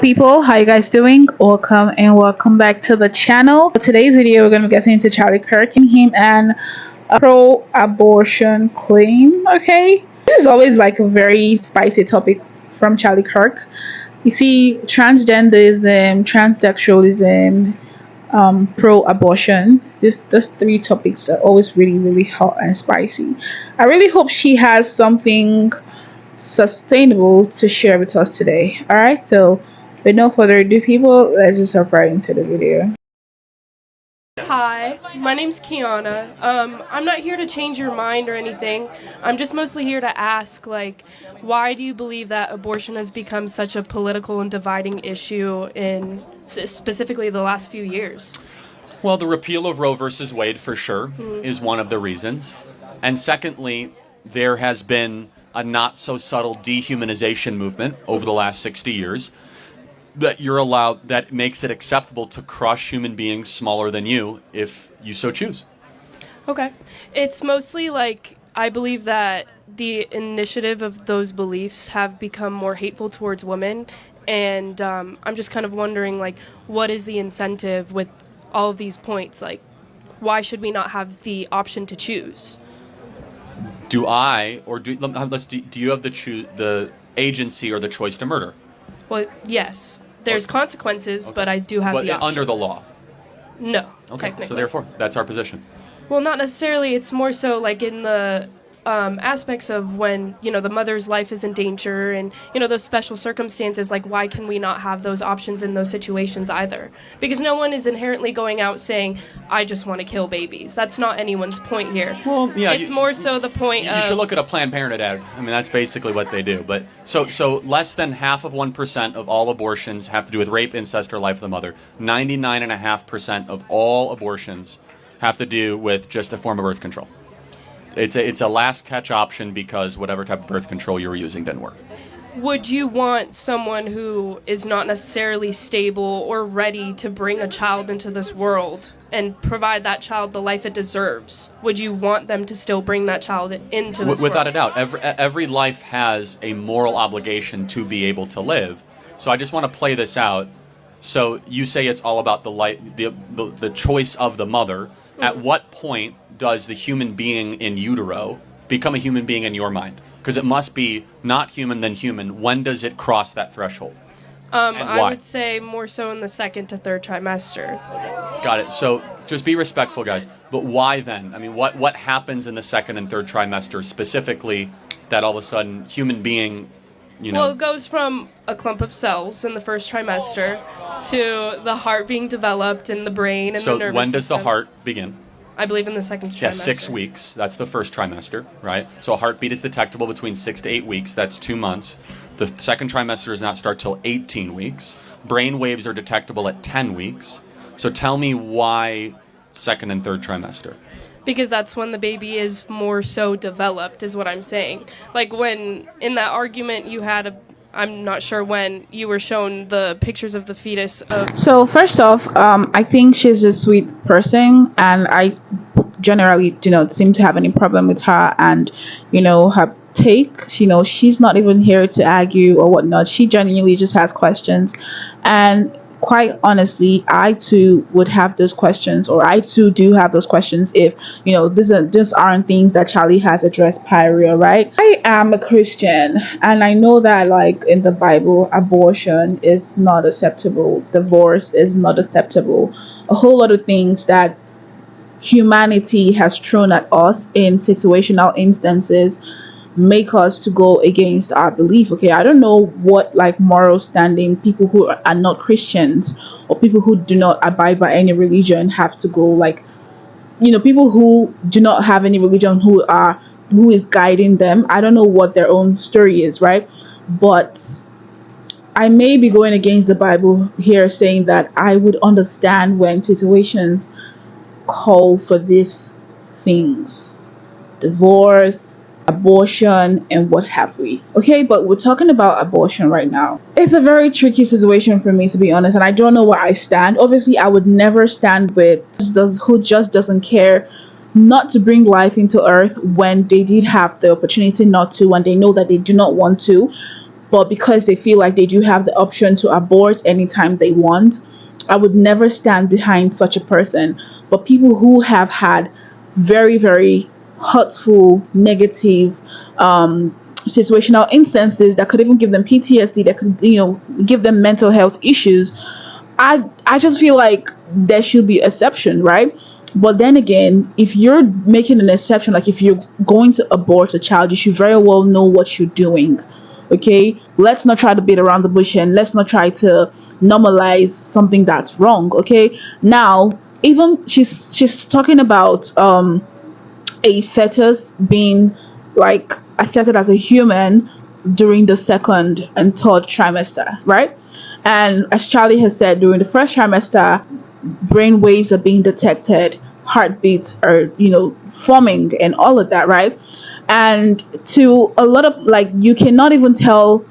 People, how you guys doing? Welcome back to the channel. For today's video, we're going to be getting into Charlie Kirk and him and a pro-abortion claim. Okay, this is always like a very spicy topic from Charlie Kirk. You see, transgenderism, transsexualism, pro-abortion. These three topics are always really hot and spicy. I really hope she has something sustainable to share with us today. All right, so with no further ado, people, let's just hop right into the video. Hi, my name's Kiana. I'm not here to change your mind or anything. I'm just mostly here to ask, why do you believe that abortion has become such a political and dividing issue in specifically the last few years? Well, the repeal of Roe versus Wade, for sure, is one of the reasons. And secondly, there has been a not-so-subtle dehumanization movement over the last 60 years that makes it acceptable to crush human beings smaller than you if you so choose. Okay. It's mostly I believe that the initiative of those beliefs have become more hateful towards women, and I'm just kind of wondering, what is the incentive with all of these points? Why should we not have the option to choose? Do you have the agency or the choice to murder? Well, yes. There's consequences, but I do have the option. Under the law? No, Okay, technically. so therefore, that's our position. Well, not necessarily. It's more so in the aspects of when, the mother's life is in danger and, those special circumstances, why can we not have those options in those situations either? Because no one is inherently going out saying, I just want to kill babies. That's not anyone's point here. Well, yeah. It's more so the point you of... You should look at a Planned Parenthood ad. I mean, that's basically what they do. But so less than half of 1% of all abortions have to do with rape, incest, or life of the mother. 99.5% of all abortions have to do with just a form of birth control. It's a last catch option because whatever type of birth control you were using didn't work. Would you want someone who is not necessarily stable or ready to bring a child into this world and provide that child the life it deserves? Would you want them to still bring that child into this world? Without a doubt. Every life has a moral obligation to be able to live. So I just want to play this out. So you say it's all about the choice of the mother. Mm-hmm. At what point does the human being in utero become a human being in your mind? Because it must be not human than human. When does it cross that threshold? I would say more so in the second to third trimester. Got it. So just be respectful, guys. But why then? I mean, what happens in the second and third trimester specifically that all of a sudden human being, Well, it goes from a clump of cells in the first trimester to the heart being developed in the brain and the nervous system. So when does the heart begin? I believe in the second trimester. Yeah, 6 weeks. That's the first trimester, right? So a heartbeat is detectable between 6 to 8 weeks. That's 2 months. The second trimester does not start till 18 weeks. Brain waves are detectable at 10 weeks. So tell me why second and third trimester. Because that's when the baby is more so developed, is what I'm saying. When in that argument you had I'm not sure when you were shown the pictures of the fetus. So first off, I think she's a sweet person, and I generally do not seem to have any problem with her and her take. She's not even here to argue or whatnot. She genuinely just has questions, and quite honestly, I too would have those questions, or I too do have those questions if these aren't things that Charlie has addressed prior, right? I am a Christian, and I know that in the Bible, abortion is not acceptable, divorce is not acceptable, a whole lot of things that humanity has thrown at us in situational instances make us to go against our belief. Okay, I don't know what moral standing people who are not Christians or people who do not abide by any religion have to go, people who do not have any religion who is guiding them. I don't know what their own story is, right? But I may be going against the Bible here, saying that I would understand when situations call for these things: divorce, abortion, and what have we. Okay, but we're talking about abortion right now. It's a very tricky situation for me, to be honest, and I don't know where I stand. Obviously, I would never stand with who just doesn't care not to bring life into earth when they did have the opportunity not to, when they know that they do not want to. but because they feel like they do have the option to abort anytime they want, I would never stand behind such a person. But people who have had very, very hurtful, negative, situational instances that could even give them PTSD, that could, give them mental health issues, I just feel like there should be exception, right? But then again, if you're making an exception, like if you're going to abort a child, you should very well know what you're doing. Okay, let's not try to beat around the bush, and let's not try to normalize something that's wrong. Okay, now even she's talking about a fetus being like accepted as a human during the second and third trimester, right? And as Charlie has said, during the first trimester, brain waves are being detected, heartbeats are, forming, and all of that, right? And to a lot of, like, you cannot even tell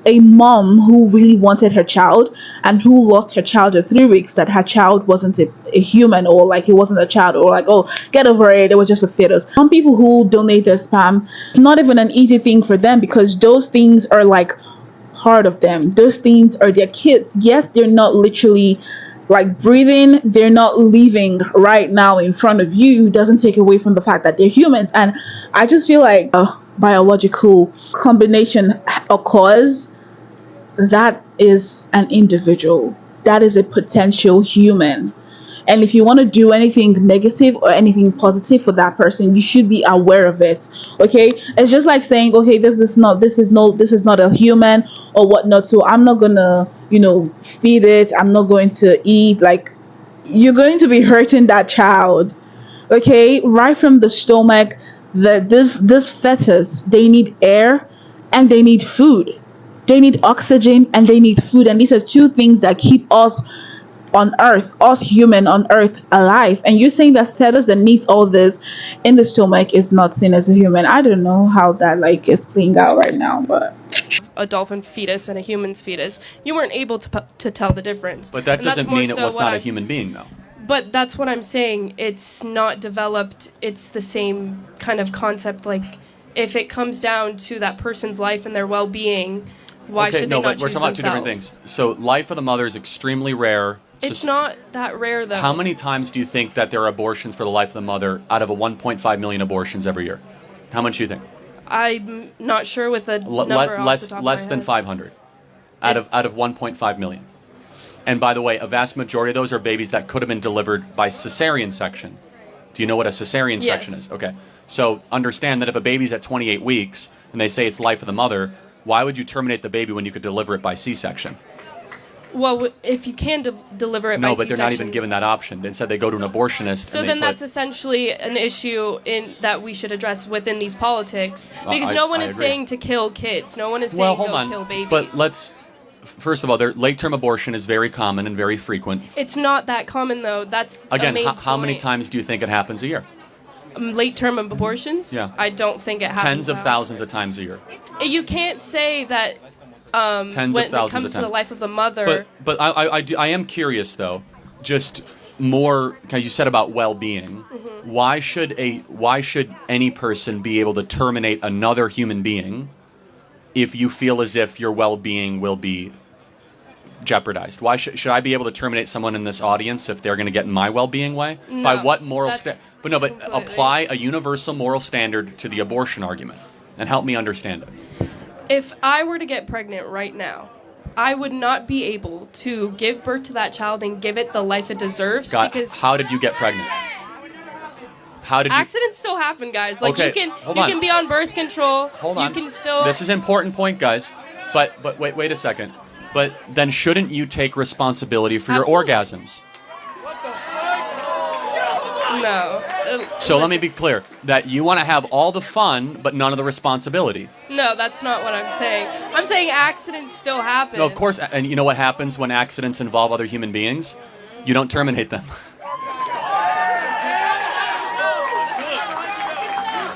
a mom who really wanted her child and who lost her child at 3 weeks that her child wasn't a human, or like it wasn't a child, or like, oh, get over it, it was just a fetus. Some people who donate their sperm, it's not even an easy thing for them, because those things are like part of them. Those things are their kids. Yes, they're not literally like breathing, they're not living right now in front of you. Doesn't take away from the fact that they're humans. And I just feel like a biological combination occurs, that is an individual, that is a potential human. And if you want to do anything negative or anything positive for that person, you should be aware of it. Okay, it's just like saying, okay, this is not a human or whatnot, so I'm not gonna feed it, I'm not going to eat. Like, you're going to be hurting that child. Okay, right from the stomach, this fetus, they need air and they need food. They need oxygen and they need food, and these are two things that keep us on earth, us human on earth, alive. And you're saying that fetus that needs all this in the stomach is not seen as a human. I don't know how that like is playing out right now, but A dolphin fetus and a human's fetus, you weren't able to tell the difference. But that And that's doesn't more mean it so was what not a I'm- human being, though. But that's what I'm saying. It's not developed. It's the same kind of concept. Like, if it comes down to that person's life and their well-being, why should they not but we're choose talking about two different themselves? things. So, life of the mother is extremely rare. It's not that rare, though. How many times do you think that there are abortions for the life of the mother out of a 1.5 million abortions every year? How much do you think? I'm not sure with a number off the top of Less my than head. 500 out of 1.5 million. And by the way, a vast majority of those are babies that could have been delivered by cesarean section. Do you know what a cesarean section is? Okay. So understand that if a baby's at 28 weeks and they say it's life of the mother, why would you terminate the baby when you could deliver it by C-section? Well, if you can deliver it by No, C-section... but they're not even given that option. Instead, they go to an abortionist. So and then that's essentially an issue that we should address within these politics. Because no one is agree. saying to kill kids. No one is Well, saying hold go on. kill babies. But first of all, late-term abortion is very common and very frequent. It's not that common, though. That's Again, a main how many point. times do you think it happens a year? Late-term abortions? Yeah. I don't think it happens. Tens of now. thousands of times a year. You can't say that Tens when of it thousands comes of to the times. life of the mother... But I am curious, though, just more, because you said about well-being. Mm-hmm. Why should any person be able to terminate another human being if you feel as if your well-being will be jeopardized? Why should I be able to terminate someone in this audience if they're going to get in my well-being way? No, By what moral that's But no, but completely- apply a universal moral standard to the abortion argument and help me understand it. If I were to get pregnant right now, I would not be able to give birth to that child and give it the life it deserves God, because how did you get pregnant? How did you? accidents still happen, guys. Like Okay, you can hold on. be on birth control. Hold on. You can still This is an important point, guys. But wait a second. But then shouldn't you take responsibility for your Absolutely. orgasms? no. So let me be clear that you want to have all the fun but none of the responsibility. No, that's not what I'm saying. I'm saying accidents still happen. No, of course. And you know what happens when accidents involve other human beings? You don't terminate them.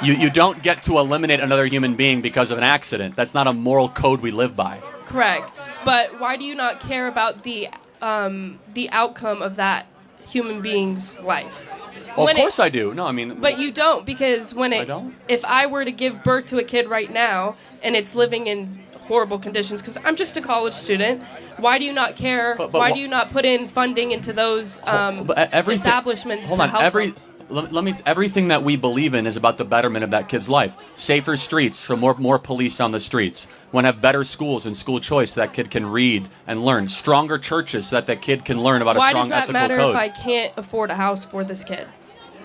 You don't get to eliminate another human being because of an accident. That's not a moral code we live by. Correct. But why do you not care about the outcome of that human being's life? Well, of course I do. No, I mean... But you don't, because when I don't? if I were to give birth to a kid right now and it's living in horrible conditions, because I'm just a college student. Why do you not care? But Why do you not put in funding into those establishments hold to on, help them? everything that we believe in is about the betterment of that kid's life. Safer streets for more police on the streets. Want to have better schools and school choice so that kid can read and learn. Stronger churches so that that kid can learn about a Why strong does that ethical matter code. if I can't afford a house for this kid?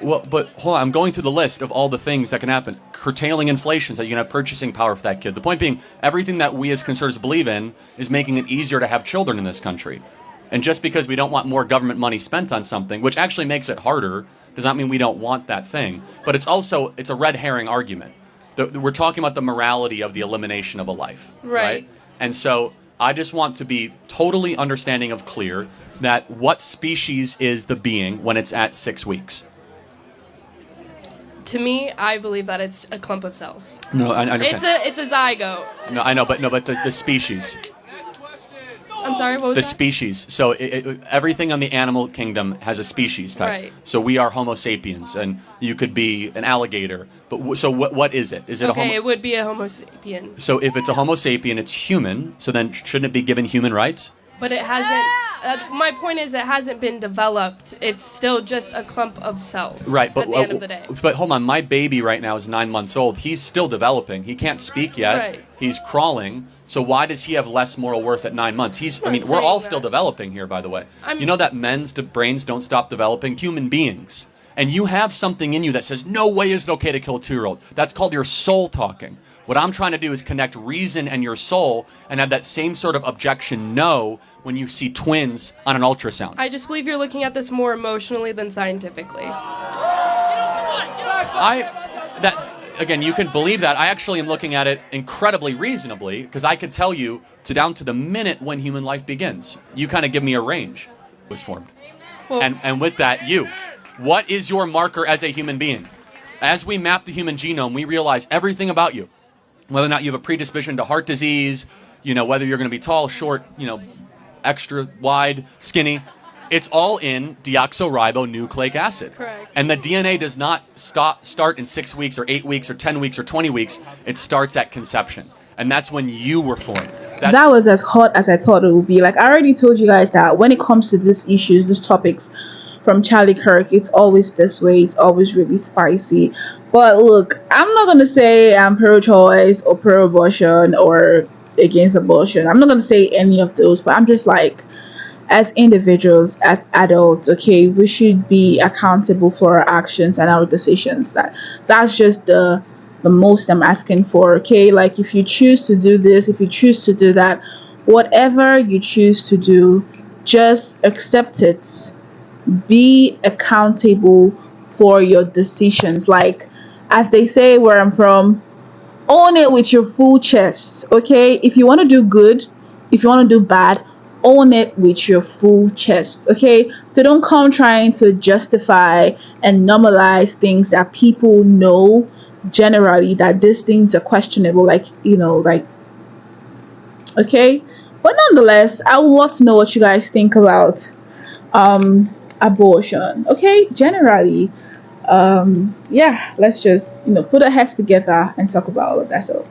Well, but hold on, I'm going through the list of all the things that can happen. Curtailing inflation so that you can have purchasing power for that kid. The point being, everything that we as conservatives believe in is making it easier to have children in this country. And just because we don't want more government money spent on something, which actually makes it harder, does not mean we don't want that thing. But it's a red herring argument. We're talking about the morality of the elimination of a life. Right. And so I just want to be totally understanding of clear that what species is the being when it's at 6 weeks? To me, I believe that it's a clump of cells. No, I understand. It's a zygote. No, I know, but the species. I'm sorry, what was The that? species. So everything on the animal kingdom has a species type. Right. So we are Homo sapiens, and you could be an alligator. But so what is it? Is it Okay, a Homo? it would be a Homo sapien. So if it's a Homo sapien, it's human. So then shouldn't it be given human rights? But it hasn't. My point is, it hasn't been developed. It's still just a clump of cells. Right, but at the end of the day. But hold on, my baby right now is 9 months old. He's still developing. He can't speak yet. Right. He's crawling. So why does he have less moral worth at 9 months? I'm we're saying all that. still developing here, by the way. I'm- You know that men's brains don't stop developing? Human beings. And you have something in you that says, no way is it okay to kill a 2-year-old. That's called your soul talking. What I'm trying to do is connect reason and your soul and have that same sort of objection no when you see twins on an ultrasound. I just believe you're looking at this more emotionally than scientifically. Again, you can believe that. I actually am looking at it incredibly reasonably because I can tell you down to the minute when human life begins. You kind of give me a range was formed. Well, And with that, what is your marker as a human being? As we map the human genome, we realize everything about you. Whether or not you have a predisposition to heart disease, whether you're going to be tall, short, extra wide, skinny. It's all in deoxyribonucleic acid. Correct. And the DNA does not start in 6 weeks or 8 weeks or 10 weeks or 20 weeks. It starts at conception. And that's when you were formed. That was as hot as I thought it would be. Like, I already told you guys that when it comes to these issues, these topics from Charlie Kirk, it's always this way. It's always really spicy. But look, I'm not going to say I'm pro-choice or pro-abortion or against abortion. I'm not going to say any of those, but I'm just like, as individuals, as adults, okay, we should be accountable for our actions and our decisions. That's just the most I'm asking for, okay? Like, if you choose to do this, if you choose to do that, whatever you choose to do, just accept it. Be accountable for your decisions. Like, as they say where I'm from, own it with your full chest, okay? If you want to do good, if you want to do bad, own it with your full chest, okay? So don't come trying to justify and normalize things that people know generally that these things are questionable, okay? But nonetheless, I would love to know what you guys think about abortion, okay? Generally, let's just put our heads together and talk about all of that. So